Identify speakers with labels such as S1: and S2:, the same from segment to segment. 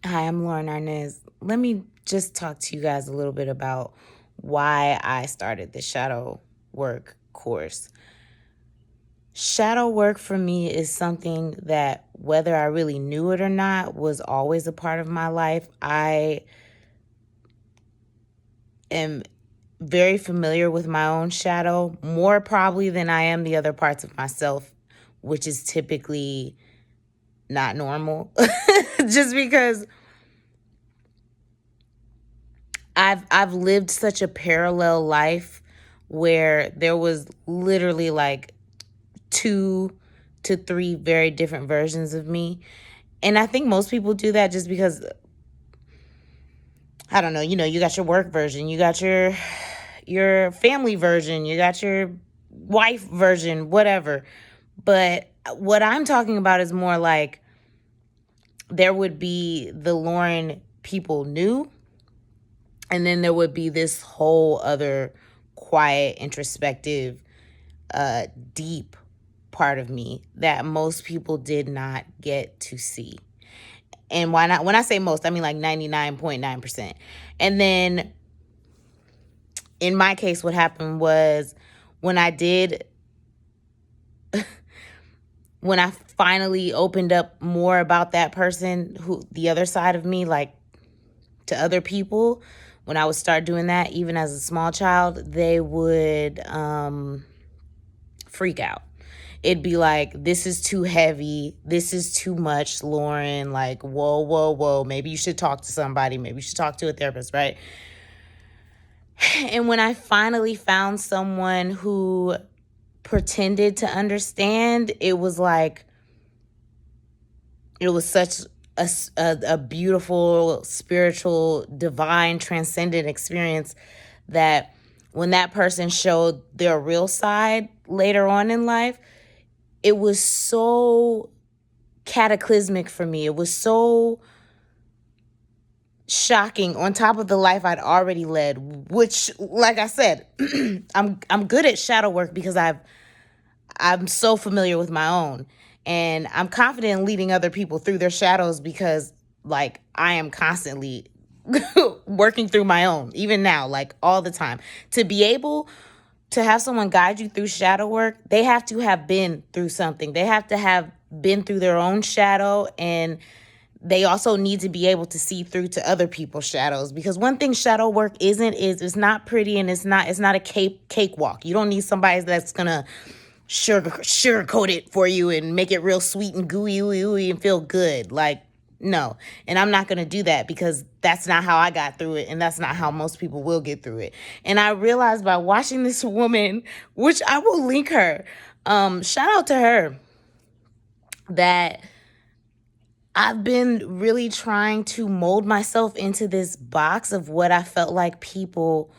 S1: Hi, I'm Lauren Arnez. Let me just talk to you guys a little bit about why I started the shadow work course. Shadow work for me is something that, whether I really knew it or not, was always a part of my life. I am very familiar with my own shadow, more probably than I am the other parts of myself, which is typically not normal. Just because I've lived such a parallel life where there was literally like 2 to 3 very different versions of me. And I think most people do that just because, I don't know, you got your work version, you got your family version, you got your wife version, whatever. But what I'm talking about is more like there would be the Lauren people knew, and then there would be this whole other quiet, introspective, deep part of me that most people did not get to see. And why not? When I say most, I mean like 99.9%. And then in my case, what happened was when I did, when I finally opened up more about that person, who the other side of me, like to other people, when I would start doing that, even as a small child, they would freak out. It'd be like, this is too heavy. This is too much, Lauren. Like, whoa, whoa, whoa. Maybe you should talk to somebody. Maybe you should talk to a therapist, right? And when I finally found someone who pretended to understand, it was like, it was such a beautiful, spiritual, divine, transcendent experience that when that person showed their real side later on in life, it was so cataclysmic for me. It was so shocking on top of the life I'd already led, which, like I said, I'm good at shadow work because I'm so familiar with my own. And I'm confident in leading other people through their shadows because, like, I am constantly working through my own, even now, like all the time. To be able to have someone guide you through shadow work, they have to have been through something. They have to have been through their own shadow, and they also need to be able to see through to other people's shadows, because one thing shadow work isn't is it's not pretty, and it's not a cakewalk. You don't need somebody that's gonna sugarcoat it for you and make it real sweet and gooey, ooey, ooey, and feel good. Like, no. And I'm not going to do that because that's not how I got through it. And that's not how most people will get through it. And I realized by watching this woman, which I will link her, shout out to her, that I've been really trying to mold myself into this box of what I felt like people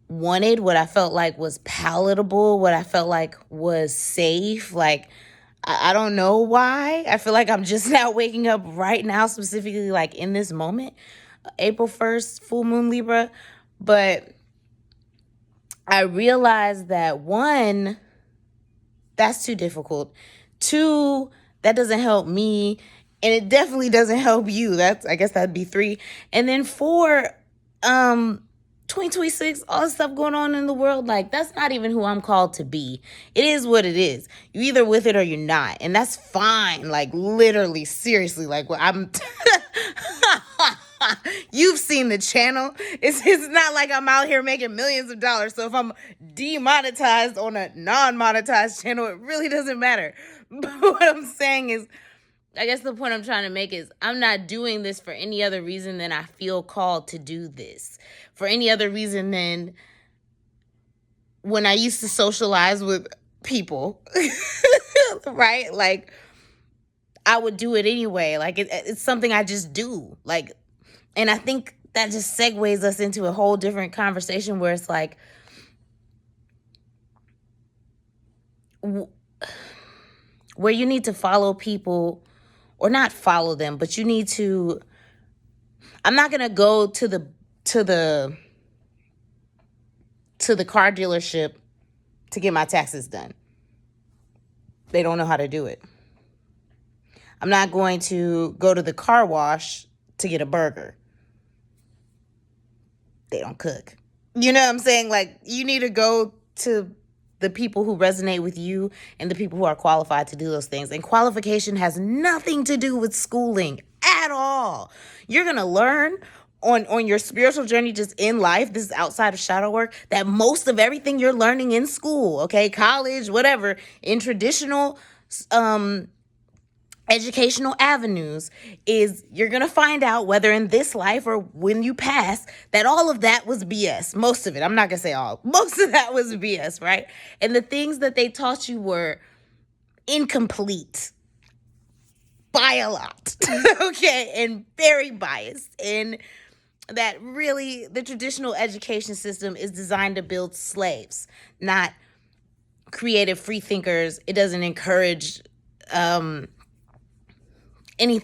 S1: wanted, what I felt like was palatable, what I felt like was safe. Like, I don't know why. I feel like I'm just now waking up right now, specifically like in this moment, April 1st, full moon Libra. But I realized that, one, that's too difficult. Two, that doesn't help me. And it definitely doesn't help you. I guess that'd be 3. And then 4, 2026, all the stuff going on in the world, like, that's not even who I'm called to be. It is what it is. You either with it or you're not. And that's fine. Like, literally, seriously, like, I'm you've seen the channel. It's not like I'm out here making millions of dollars. So if I'm demonetized on a non-monetized channel, it really doesn't matter. But what I'm saying is, I guess the point I'm trying to make is, I'm not doing this for any other reason than I feel called to do this. For any other reason than when I used to socialize with people, right? Like, I would do it anyway. Like, it's something I just do. Like, and I think that just segues us into a whole different conversation where it's like, where you need to follow people, or not follow them, but you need to, I'm not going to go to the car dealership to get my taxes done. They don't know how to do it. I'm not going to go to the car wash to get a burger. They don't cook. You know what I'm saying? Like, you need to go to the people who resonate with you and the people who are qualified to do those things. And qualification has nothing to do with schooling at all. You're going to learn on your spiritual journey, just in life, this is outside of shadow work, that most of everything you're learning in school, okay, college, whatever, in traditional educational avenues, is you're going to find out, whether in this life or when you pass, that all of that was BS. Most of it. I'm not going to say all. Most of that was BS, right? And the things that they taught you were incomplete by a lot, okay, and very biased. And that really, the traditional education system is designed to build slaves, not creative free thinkers. It doesn't encourage any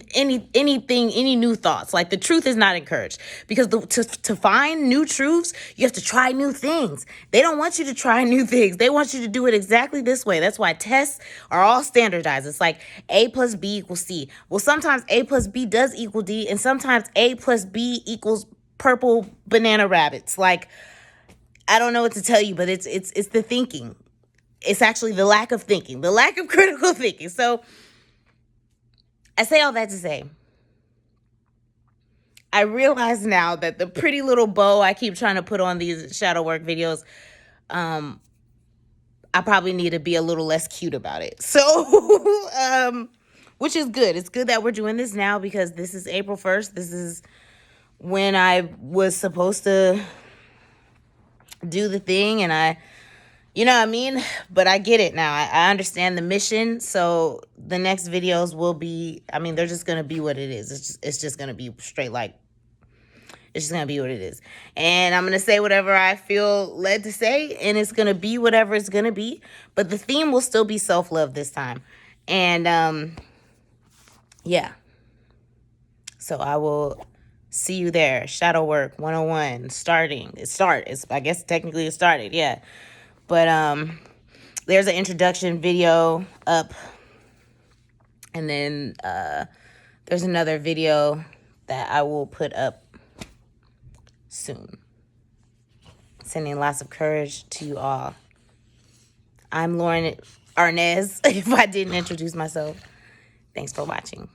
S1: new thoughts. Like, the truth is not encouraged, because to find new truths, you have to try new things. They don't want you to try new things. They want you to do it exactly this way. That's why tests are all standardized. It's like A plus B equals C. Well, sometimes A plus B does equal D, and sometimes A plus B equals purple banana rabbits. Like, I don't know what to tell you, but it's the thinking. It's actually the lack of thinking, the lack of critical thinking. So I say all that to say, I realize now that the pretty little bow I keep trying to put on these shadow work videos, I probably need to be a little less cute about it. So, which is good. It's good that we're doing this now, because this is April 1st. This is when I was supposed to do the thing, and you know what I mean? But I get it now. I understand the mission. So the next videos will be, I mean, they're just going to be what it is. It's just going to be straight, like, it's just going to be what it is. And I'm going to say whatever I feel led to say, and it's going to be whatever it's going to be. But the theme will still be self-love this time. And, yeah. So I will see you there. Shadow Work 101 starting. I guess technically it started, yeah. But there's an introduction video up, and then there's another video that I will put up soon. Sending lots of courage to you all. I'm Lauren Arnez, if I didn't introduce myself. Thanks for watching.